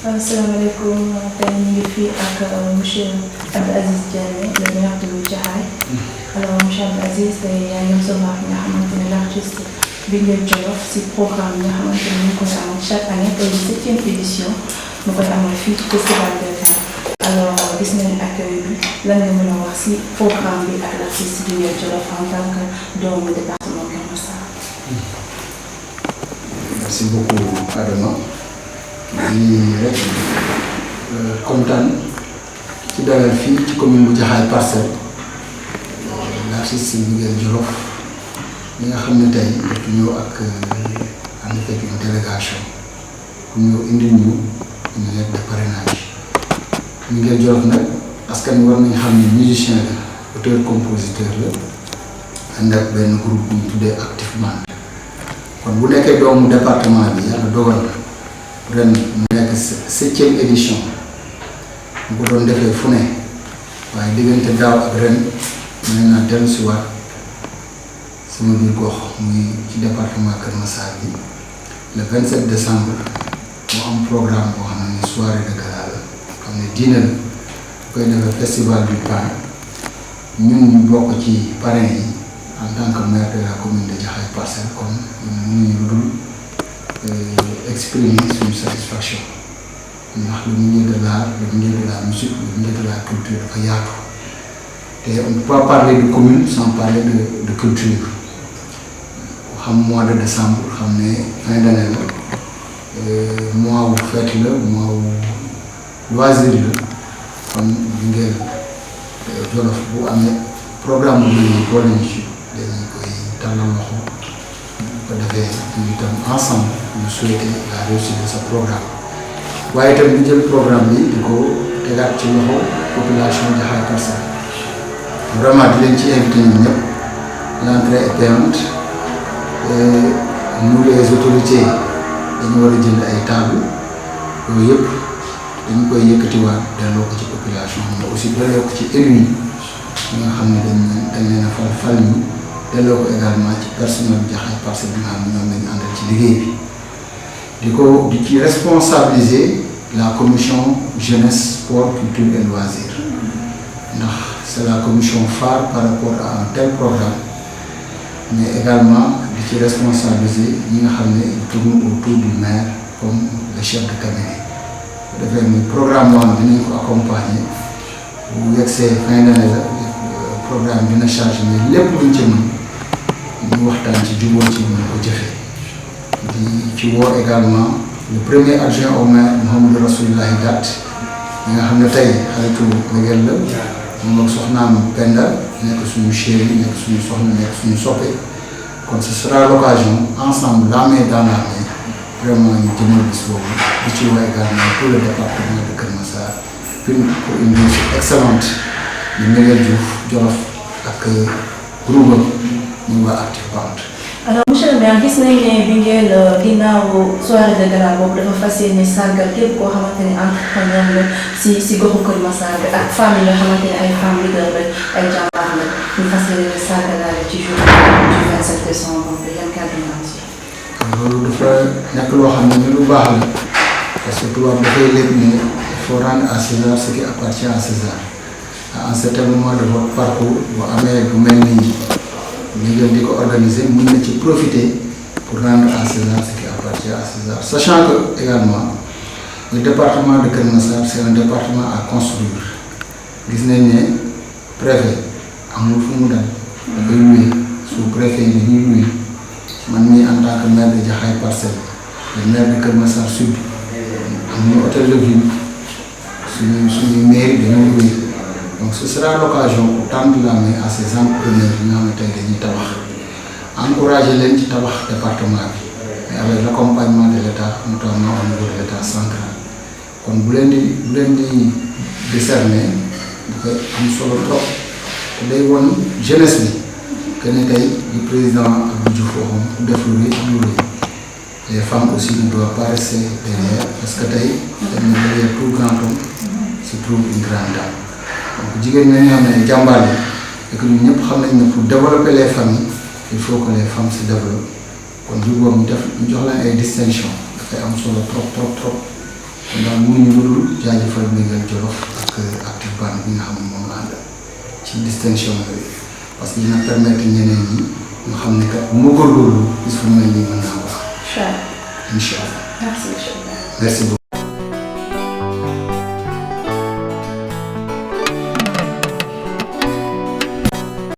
asalaamaaleykum tey ñu ngi fii ak monsieur Abdou Aziz Diané le maire de Jaxaay. Alors monsieur Abdou Aziz tey yaa ngi recevoir nga xamante ne l'artiste Binguel Djolof si programme bi nga xamante ne ñu koy amal chaque année tey di 7e édition ñu koy amal fii ci festival de vin. Alors gis nañu accueil bi lan nga mën a wax si programme bi ak l'artiste Binguel Djolof en tant que doomu département Keur Massar. Merci beaucoup Adama. di rek kontaan ci dalal fii ci commune bu Jaxaay Parcelles l'artiste Binguel Djolof ñi nga xam ne tey dafa ñëw ak ànd fekk une délégation pour ñëw indi ñu une lettre de parrainage. Binguel Djolof nag askan wi war nañ xam ne musicien la auteur compositeur la ànd ak benn groupe bu ñu tuddee Active Band. kon bu nekkee doomu département bi yàlla dogal na ren mu nekk 7e édition mu ko doon defee fu ne waaye diggante daaw ak ren mën naa dellu si waat sama biir gox muy ci département Keur Massar bi le 27 décembre mu am programme boo xam ne soirée de gala la xam ne diine la koy defee festival du pain ñun ñu bokk ci parrain yi en tant que maire de la commune de Jaxaay Parcelles kon ñu lu dul exprimer suñu satisfaction ndax le milieu de l'art le milieu de la musique le milieu de la culture dafa yaatu te on ne peut pas parler de commune sans parler de culture xam mois de décembre xam ne fin d'année la mois wu fête la mois wu loisir la kon Binguel Djolof bu amee programme bu ñu boole ñu ci dañu koy tàllal loxo bu ko defee ñu itam ensemble ñu souhaiter la réussite de ce programme waaye itam ñu jël programme bi di ko tegaat ci loxo population Jaxaay Parcelles vraiment di leen ci invité ñun ñëpp l'entrée est payante nous les autorités dañu war a jënd ay table yooyu yëpp dañu koy yëkkatiwaat delloo ko ci population mais aussi delloo ko ci élus yi nga xam ne dañ leen a fal ñu delloo ko également ci personnel bi Jaxaay Parcelles bi nga xam ne ñoom lañu àndal ci liggéey bi di ci responsabiliser la commission jeunesse sport culture et loisirs ndax c'est la commission phare par rapport à un tel programme mais également di ci responsabiliser ñi nga xam ne tourne autour du maire comme le chef de cabinet bu defee muy programme boo xam ne dinañ ko accompagner bu yegsee fin d'année la programme dina chargé mais lépp luñ ci mën ñu waxtaan ci jubóo ci mën ko jëfee di ci woo également le premier adjoint au maire Mouhamadou Rasoulillahi Dat ñi nga xam ne tey xaritu Binguel la moom ak soxnaam Penda nekk suñu chéri nekk suñu soxna nekk suñu soppe kon ce sera l'occasion ensemble la main dans la main vraiment ñu jëmal bis boobu di ci woo également tout le département de Keur Massar pour une réussite excellente di Binguel Djolof ak groupe ñu waa Active Band. alors monsieur le maire gis nañ ne Binguel ginnaaw soirée de gala boobu dafa fas yéene sargal képp koo xamante ne entrepreneur la si goxu Keur Massar bi ak femmes yi nga xamante ne ay femmes leaders la ay jàmbaar la ñu fas yéene sargalaale ci jour du 27 décembre bi yan kàddu nga am si. loolu dafa nekk loo xam ne lu baax la parce que tubaab dafay léegi ne il faut rendre à César ce qui appartient à César à un certain moment de votre parcours bu amee bu mel nii Binguel di ko organiser mën na ci profiter pour rendre à César ce qui appartient à César sachant que également le département de Keur Massar c'est un département à construire gis nañ ne préfet amul fu mu dal dafay louer sous-préfet yi dañuy louer man mii en tant que maire de Jaxaay Parcelles le maire de Keur Massar Sud amuñu hôtel de ville suñu mairie dañoo louer donc ce sera l'occasion pour tendre la main à ces entrepreneurs yi nga xam ne tey dañuy tabax encourager leen ci tabax département bi mais avec l'accompagnement de l'État notamment au niveau de l'État central kon bu leen di décerner dafay am solo trop te day won jeunesse bi que ne tey le président Abdou Diouf waxoon ku def lu rëy ak lu rëy les femmes aussi ne doivent pas rester derrière parce que tey dañ ne derrière tout grand homme se trouve une grande dame. donc jigéen ñi nga xam ne jàmbaar yi et que ñun ñëpp xam nañ ne pour développer les familles il faut que les femmes se développent kon jour boobu ñu jox leen ay distinction dafay am solo trop trop trop ndax mënuñu lu dul jaajëfal Mbinguel Jolof ak active band bi nga xam ne moom la àndal ci distinction yooyu parce que dina permettre ñeneen ñi ñu xam ne kat bu ma góorgóorlu bis fu mu mel nii mën naa wax. incha allah. merci. merci beaucoup.